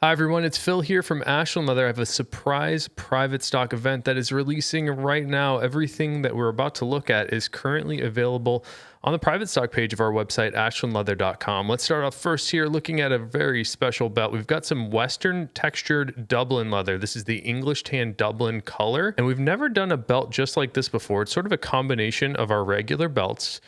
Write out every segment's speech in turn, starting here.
Hi everyone, it's Phil here from Ashland Leather. I have a surprise private stock event that is releasing right now. Everything that we're about to look at is currently available on the private stock page of our website, ashlandleather.com. Let's start off first here looking at a very special belt. We've got some Western textured Dublin leather. This is the English tan Dublin color, and we've never done a belt just like this before. It's sort of a combination of our regular belts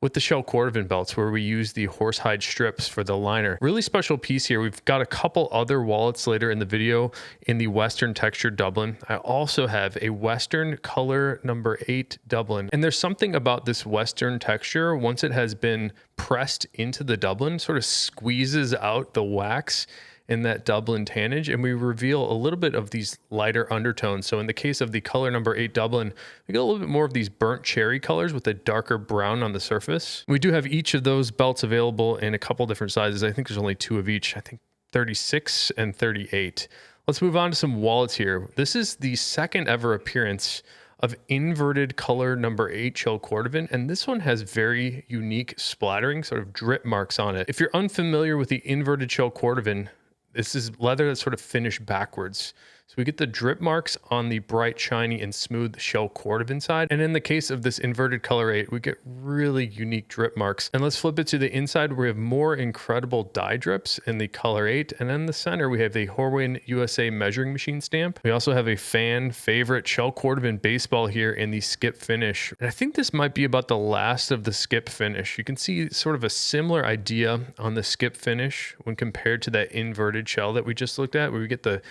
with the shell cordovan belts where we use the horsehide strips for the liner. Really special piece here. We've got a couple other wallets later in the video in the Western textured Dublin. I also have a Western color number 8 Dublin. And there's something about this Western texture, once it has been pressed into the Dublin, sort of squeezes out the wax in that Dublin tannage, and we reveal a little bit of these lighter undertones. So in the case of the color number 8 Dublin, we get a little bit more of these burnt cherry colors with a darker brown on the surface. We do have each of those belts available in a couple different sizes. I think there's only 2 of each. I think 36 and 38. Let's move on to some wallets here. This is the second ever appearance of inverted color number 8 shell cordovan, and this one has very unique splattering, sort of drip marks on it. If you're unfamiliar with the inverted shell cordovan, this is leather that's sort of finished backwards. So we get the drip marks on the bright, shiny, and smooth shell cordovan side. And in the case of this inverted color 8, we get really unique drip marks. And let's flip it to the inside where we have more incredible dye drips in the color 8. And in the center, we have the Horween USA measuring machine stamp. We also have a fan favorite shell cordovan baseball here in the skip finish. And I think this might be about the last of the skip finish. You can see sort of a similar idea on the skip finish when compared to that inverted shell that we just looked at, where we get the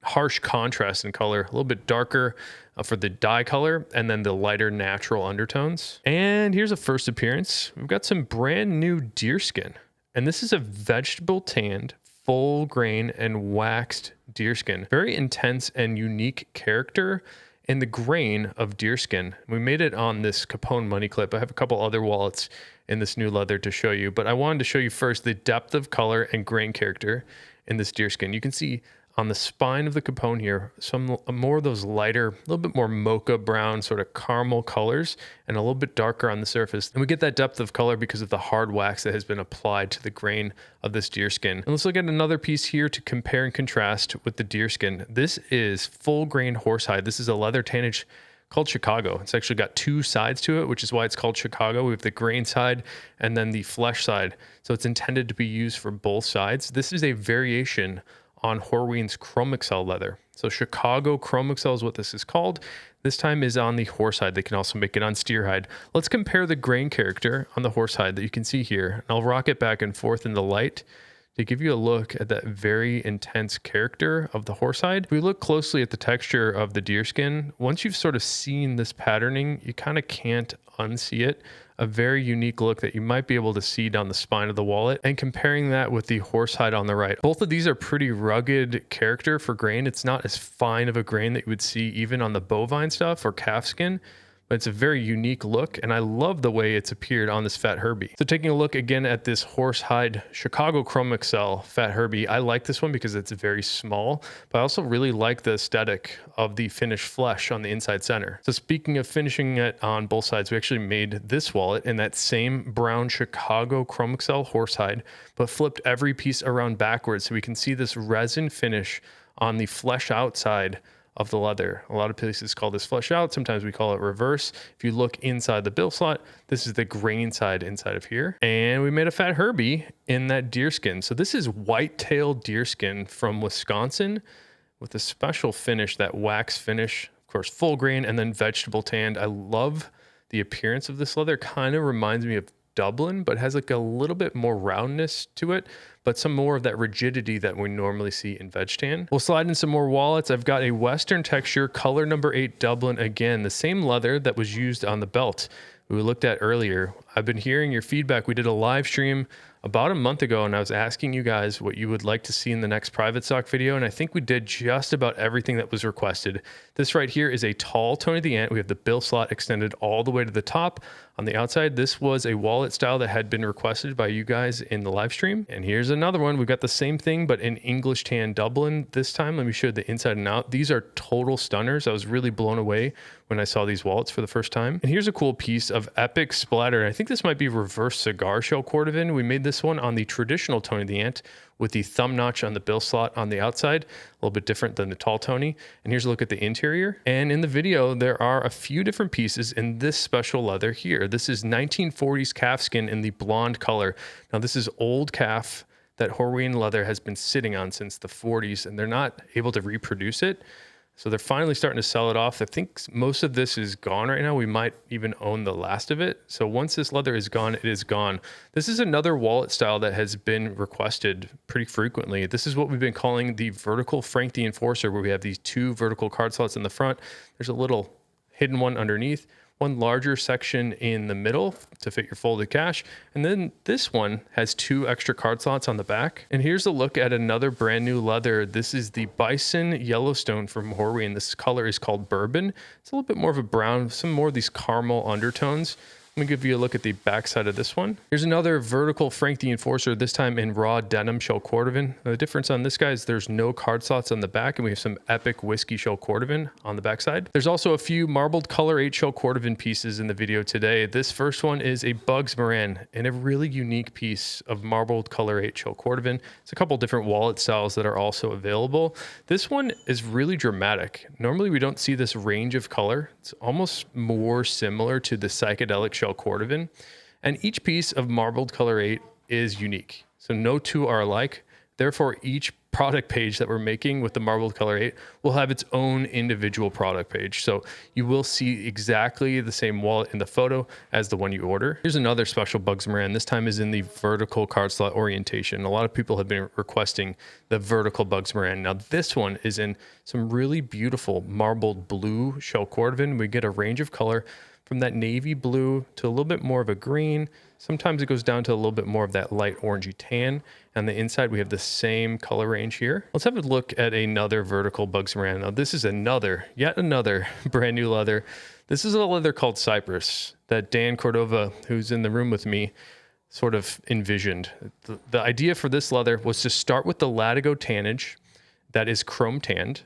harsh contrast in color, a little bit darker for the dye color, and then the lighter natural undertones. And here's a first appearance. We've got some brand new deerskin, and this is a vegetable tanned, full grain and waxed deerskin. Very intense and unique character in the grain of deerskin. We made it on this Capone money clip. I have a couple other wallets in this new leather to show you, but I wanted to show you first the depth of color and grain character in this deerskin. You can see on the spine of the Capone here, some more of those lighter, a little bit more mocha brown, sort of caramel colors, and a little bit darker on the surface. And we get that depth of color because of the hard wax that has been applied to the grain of this deerskin. And let's look at another piece here to compare and contrast with the deerskin. This is full grain horsehide. This is a leather tannage called Chicago. It's actually got 2 sides to it, which is why it's called Chicago. We have the grain side and then the flesh side. So it's intended to be used for both sides. This is a variation on Horween's Chrome Excel leather. So Chicago Chrome Excel is what this is called. This time is on the horsehide. They can also make it on steerhide. Let's compare the grain character on the horsehide that you can see here. And I'll rock it back and forth in the light to give you a look at that very intense character of the horsehide. If we look closely at the texture of the deerskin, once you've sort of seen this patterning, you kind of can't unsee it. A very unique look that you might be able to see down the spine of the wallet. And comparing that with the horsehide on the right, both of these are pretty rugged character for grain. It's not as fine of a grain that you would see even on the bovine stuff or calf skin, but it's a very unique look, and I love the way it's appeared on this Fat Herbie. So taking a look again at this horsehide Chicago Chrome Excel Fat Herbie, I like this one because it's very small, but I also really like the aesthetic of the finished flesh on the inside center. So speaking of finishing it on both sides, we actually made this wallet in that same brown Chicago Chrome Excel horsehide, but flipped every piece around backwards so we can see this resin finish on the flesh outside of the leather. A lot of places call this flesh out. Sometimes we call it reverse. If you look inside the bill slot, this is the grain side inside of here. And we made a Fat Herbie in that deerskin. So this is white-tailed deerskin from Wisconsin with a special finish, that wax finish, of course, full grain and then vegetable tanned. I love the appearance of this leather. Kind of reminds me of Dublin, but has like a little bit more roundness to it, but some more of that rigidity that we normally see in veg tan. We'll slide in some more wallets. I've got a Western texture color number 8 Dublin. Again, the same leather that was used on the belt we looked at earlier. I've been hearing your feedback. We did a live stream about a month ago, and I was asking you guys what you would like to see in the next private stock video, and I think we did just about everything that was requested. This right here is a tall Tony the Ant. We have the bill slot extended all the way to the top. On the outside, this was a wallet style that had been requested by you guys in the live stream. And here's another one. We've got the same thing, but in English tan Dublin this time. Let me show you the inside and out. These are total stunners. I was really blown away when I saw these wallets for the first time. And here's a cool piece of epic splatter. I think this might be reverse cigar shell cordovan. We made this one on the traditional Tony the Ant with the thumb notch on the bill slot on the outside, a little bit different than the tall Tony. And here's a look at the interior. And in the video, there are a few different pieces in this special leather here. This is 1940s calfskin in the blonde color. Now this is old calf that Horween leather has been sitting on since the 40s, and they're not able to reproduce it. So they're finally starting to sell it off. I think most of this is gone right now. We might even own the last of it. So once this leather is gone, it is gone. This is another wallet style that has been requested pretty frequently. This is what we've been calling the vertical Frank the Enforcer, where we have these two vertical card slots in the front. There's a little hidden one underneath, one larger section in the middle to fit your folded cash. And then this one has two extra card slots on the back. And here's a look at another brand new leather. This is the Bison Yellowstone from Horween. This color is called Bourbon. It's a little bit more of a brown, some more of these caramel undertones. Let me give you a look at the back side of this one. Here's another vertical Frank the Enforcer, this time in raw denim shell cordovan. The difference on this guy is there's no card slots on the back, and we have some epic whiskey shell cordovan on the back side. There's also a few marbled color 8 shell cordovan pieces in the video today. This first one is a Bugs Moran and a really unique piece of marbled color 8 shell cordovan. It's a couple different wallet styles that are also available. This one is really dramatic. Normally we don't see this range of color. It's almost more similar to the psychedelic shell cordovan, and each piece of marbled color 8 is unique, so no two are alike. Therefore, each product page that we're making with the marbled color 8 will have its own individual product page, so you will see exactly the same wallet in the photo as the one you order. Here's another special Bugs Moran. This time is in the vertical card slot orientation. A lot of people have been requesting the vertical Bugs Moran. Now this one is in some really beautiful marbled blue shell cordovan. We get a range of color from that navy blue to a little bit more of a green. Sometimes it goes down to a little bit more of that light orangey tan. On the inside, we have the same color range here. Let's have a look at another vertical Bugs Moran. Now this is yet another brand new leather. This is a leather called Cypress that Dan Cordova, who's in the room with me, sort of envisioned. The idea for this leather was to start with the latigo tannage that is chrome tanned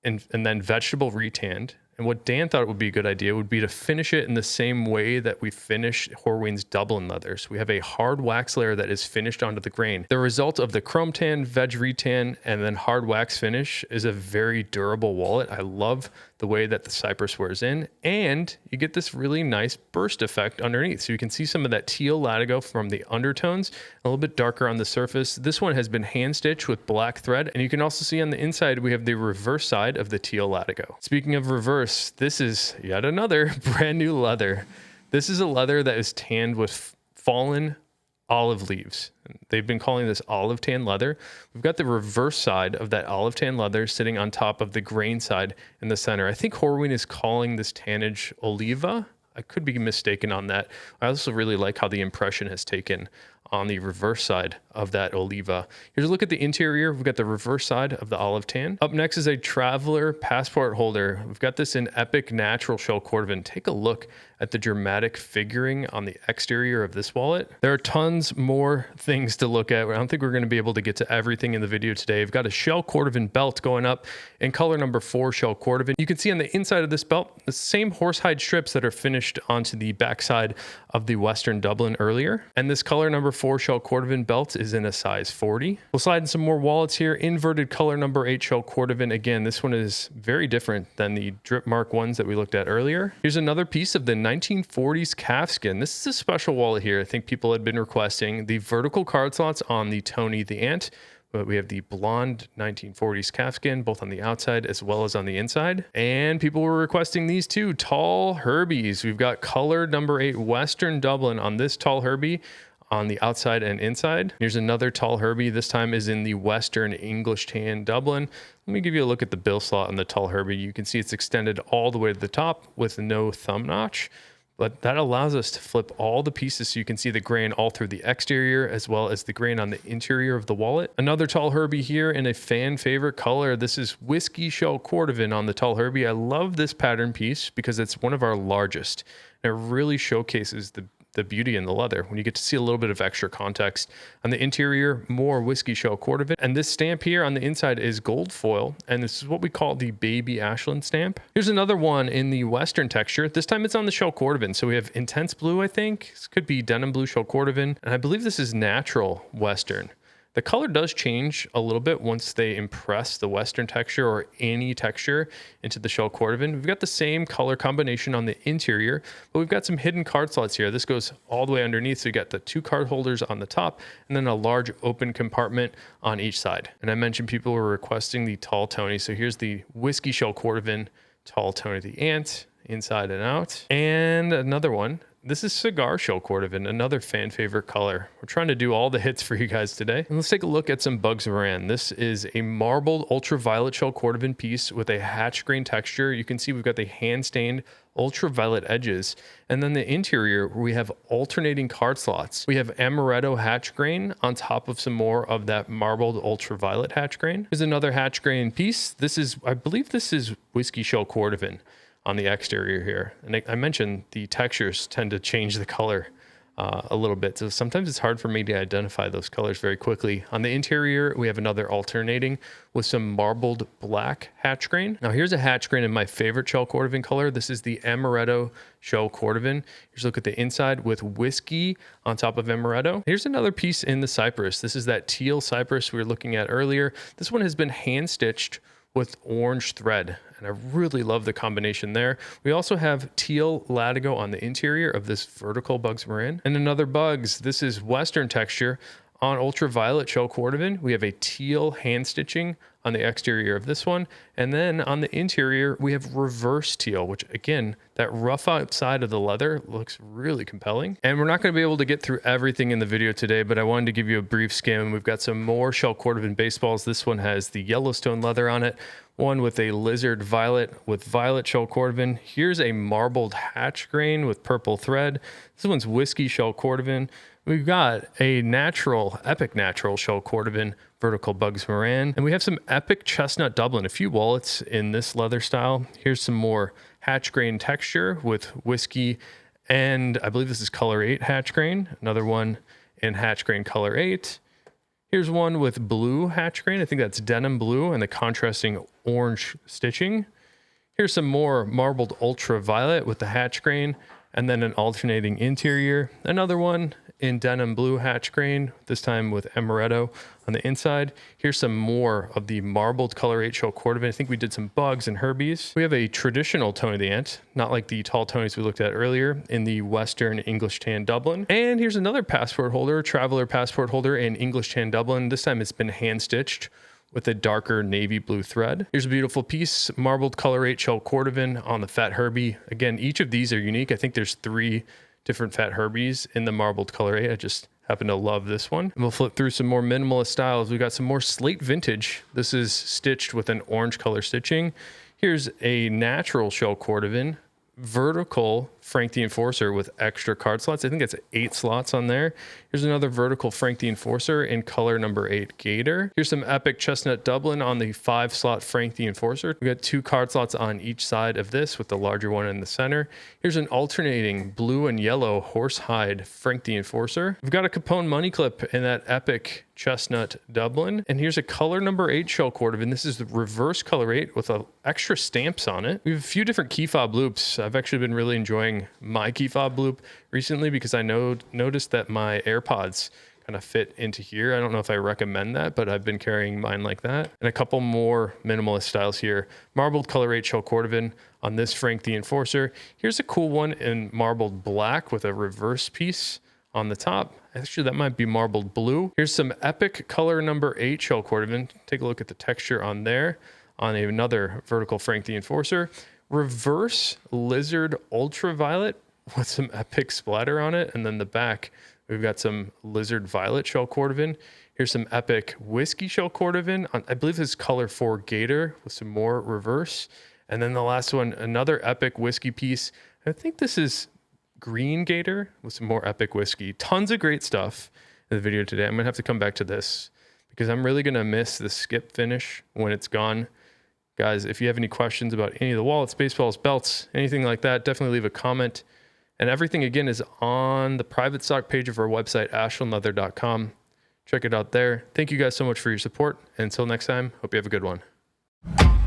and then vegetable retanned. And what Dan thought would be a good idea would be to finish it in the same way that we finish Horween's Dublin leathers. We have a hard wax layer that is finished onto the grain. The result of the chrome tan, veg retan, and then hard wax finish is a very durable wallet. I love the way that the Cypress wears in, and you get this really nice burst effect underneath. So you can see some of that teal latigo from the undertones, a little bit darker on the surface. This one has been hand stitched with black thread, and you can also see on the inside, we have the reverse side of the teal latigo. Speaking of reverse, this is yet another brand new leather. This is a leather that is tanned with fallen olive leaves. They've been calling this olive tan leather. We've got the reverse side of that olive tan leather sitting on top of the grain side in the center. I think Horween is calling this tannage Oliva. I could be mistaken on that. I also really like how the impression has taken on the reverse side of that Oliva. Here's a look at the interior. We've got the reverse side of the olive tan. Up next is a traveler passport holder. We've got this in epic natural shell cordovan. Take a look at the dramatic figuring on the exterior of this wallet. There are tons more things to look at. I don't think we're going to be able to get to everything in the video today. We've got a shell cordovan belt going up in color number 4 shell cordovan. You can see on the inside of this belt the same horsehide strips that are finished onto the backside of the Western Dublin earlier. And this color number 4 shell cordovan belt is in a size 40. We'll slide in some more wallets here. Inverted color number 8 shell cordovan. Again, this one is very different than the drip mark ones that we looked at earlier. Here's another piece of the 1940s calfskin. This is a special wallet here. I think people had been requesting the vertical card slots on the Tony the Ant, but we have the blonde 1940s calfskin, both on the outside as well as on the inside. And people were requesting these two tall Herbies. We've got color number 8 Western Dublin on this tall Herbie on the outside and inside. Here's another tall Herbie. This time is in the Western English tan Dublin. Let me give you a look at the bill slot on the tall Herbie. You can see it's extended all the way to the top with no thumb notch, but that allows us to flip all the pieces so you can see the grain all through the exterior as well as the grain on the interior of the wallet. Another tall Herbie here in a fan favorite color. This is whiskey shell cordovan on the tall Herbie. I love this pattern piece because it's one of our largest. And it really showcases the beauty in the leather when you get to see a little bit of extra context. On the interior, more whiskey shell cordovan. And this stamp here on the inside is gold foil. And this is what we call the baby Ashland stamp. Here's another one in the Western texture. This time it's on the shell cordovan. So we have intense blue, I think. This could be denim blue shell cordovan. And I believe this is natural Western. The color does change a little bit once they impress the Western texture or any texture into the shell cordovan. We've got the same color combination on the interior, but we've got some hidden card slots here. This goes all the way underneath. So you got the 2 card holders on the top and then a large open compartment on each side. And I mentioned people were requesting the tall Tony. So here's the whiskey shell cordovan tall Tony the Ant, inside and out. And another one. This is cigar shell cordovan, another fan favorite color. We're trying to do all the hits for you guys today. And let's take a look at some Bugs Moran. This is a marbled ultraviolet shell cordovan piece with a hatch grain texture. You can see we've got the hand stained ultraviolet edges. And then the interior, we have alternating card slots. We have amaretto hatch grain on top of some more of that marbled ultraviolet hatch grain. Here's another hatch grain piece. This is, I believe this is whiskey shell cordovan on the exterior here. And I mentioned the textures tend to change the color a little bit. So sometimes it's hard for me to identify those colors very quickly. On the interior, we have another alternating with some marbled black hatch grain. Now here's a hatch grain in my favorite shell cordovan color. This is the amaretto shell cordovan. Here's a look at the inside with whiskey on top of amaretto. Here's another piece in the cypress. This is that teal cypress we were looking at earlier. This one has been hand stitched with orange thread, and I really love the combination there. We also have teal latigo on the interior of this vertical Bugs Moran. And another Bugs, this is Western texture on ultraviolet shell cordovan. We have a teal hand stitching on the exterior of this one. And then on the interior, we have reverse teal, which again, that rough outside of the leather looks really compelling. And we're not gonna be able to get through everything in the video today, but I wanted to give you a brief skim. We've got some more shell cordovan baseballs. This one has the Yellowstone leather on it. One with a lizard violet with violet shell cordovan. Here's a marbled hatch grain with purple thread. This one's whiskey shell cordovan. We've got a natural, epic natural shell cordovan vertical Bugs Moran. And we have some epic chestnut Dublin, a few wallets in this leather style. Here's some more hatch grain texture with whiskey. And I believe this is color 8 hatch grain. Another one in hatch grain color 8. Here's one with blue hatch grain. I think that's denim blue and the contrasting orange stitching. Here's some more marbled ultraviolet with the hatch grain and then an alternating interior. Another one in denim blue hatch grain, this time with amaretto on the inside. Here's some more of the marbled color 8 shell cordovan. I think we did some Bugs and Herbies. We have a traditional Tony the Ant, not like the tall Tonys we looked at earlier, in the Western English tan Dublin. And here's another passport holder, traveler passport holder in English tan Dublin. This time it's been hand stitched with a darker navy blue thread. Here's a beautiful piece, marbled color 8 shell cordovan on the fat Herbie. Again, each of these are unique. I think there's 3 different fat Herbies in the marbled color 8. I just happen to love this one. And we'll flip through some more minimalist styles. We've got some more slate vintage. This is stitched with an orange color stitching. Here's a natural shell cordovan, vertical Frank the Enforcer with extra card slots. I think it's 8 slots on there. Here's another vertical Frank the Enforcer in color number 8 Gator. Here's some epic chestnut Dublin on the 5 slot Frank the Enforcer. We got 2 card slots on each side of this with the larger one in the center. Here's an alternating blue and yellow horsehide Frank the Enforcer. We've got a Capone money clip in that epic chestnut Dublin. And here's a color number 8 shell cordovan. This is the reverse color 8 with extra stamps on it. We have a few different key fob loops. I've actually been really enjoying my key fob loop recently because I noticed that my AirPods kind of fit into here. I don't know if I recommend that, but I've been carrying mine like that. And a couple more minimalist styles here. Marbled color 8 shell cordovan on this Frank the Enforcer. Here's a cool one in marbled black with a reverse piece on the top. Actually, that might be marbled blue. Here's some epic color number 8 shell cordovan. Take a look at the texture on there on another vertical Frank the Enforcer. Reverse lizard ultraviolet with some epic splatter on it. And then the back, we've got some lizard violet shell cordovan. Here's some epic whiskey shell cordovan. I believe this is color 4 Gator with some more reverse. And then the last one, another epic whiskey piece. I think this is green Gator with some more epic whiskey. Tons of great stuff in the video today. I'm gonna have to come back to this because I'm really gonna miss the skip finish when it's gone. Guys, if you have any questions about any of the wallets, baseballs, belts, anything like that, definitely leave a comment. And everything, again, is on the private stock page of our website, ashlandleather.com. Check it out there. Thank you guys so much for your support. And until next time, hope you have a good one.